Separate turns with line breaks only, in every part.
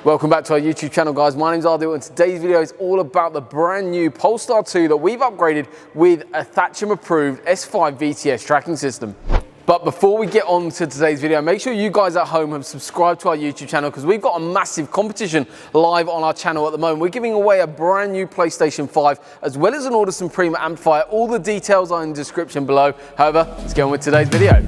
Welcome back to our YouTube channel, guys. My name's Audison and today's video is all about the brand new Polestar 2 that we've upgraded with a Thatcham approved S5 VTS tracking system. But before we get on to today's video, make sure you guys at home have subscribed to our YouTube channel because we've got a massive competition live on our channel at the moment. We're giving away a brand new PlayStation 5 as well as an Audison Premium amplifier. All the details are in the description below. However, let's get on with today's video.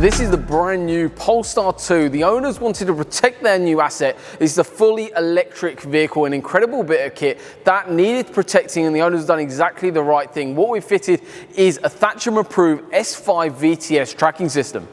This is the brand new Polestar 2. The owners wanted to protect their new asset. This is a fully electric vehicle, an incredible bit of kit that needed protecting, and the owners have done exactly the right thing. What we've fitted is a Thatcham approved S5 VTS tracking system.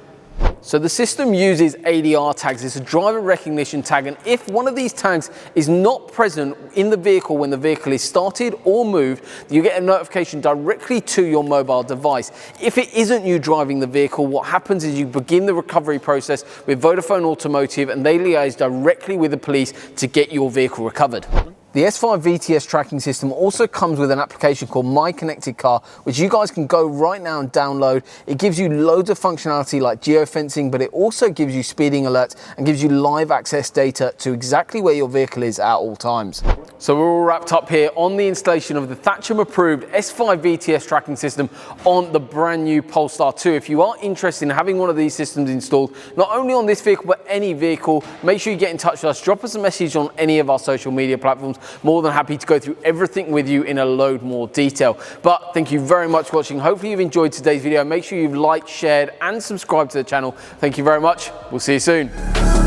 So the system uses ADR tags. It's a driver recognition tag, and if one of these tags is not present in the vehicle when the vehicle is started or moved, you get a notification directly to your mobile device. If it isn't you driving the vehicle, what happens is you begin the recovery process with Vodafone Automotive, and they liaise directly with the police to get your vehicle recovered. The S5 VTS tracking system also comes with an application called My Connected Car, which you guys can go right now and download. It gives you loads of functionality like geofencing, but it also gives you speeding alerts and gives you live access data to exactly where your vehicle is at all times. So we're all wrapped up here on the installation of the Thatcham approved S5 VTS tracking system on the brand new Polestar 2. If you are interested in having one of these systems installed, not only on this vehicle, but any vehicle, make sure you get in touch with us. Drop us a message on any of our social media platforms. More than happy to go through everything with you in a load more detail. But thank you very much for watching. Hopefully you've enjoyed today's video. Make sure you've liked, shared and subscribed to the channel. Thank you very much. We'll see you soon.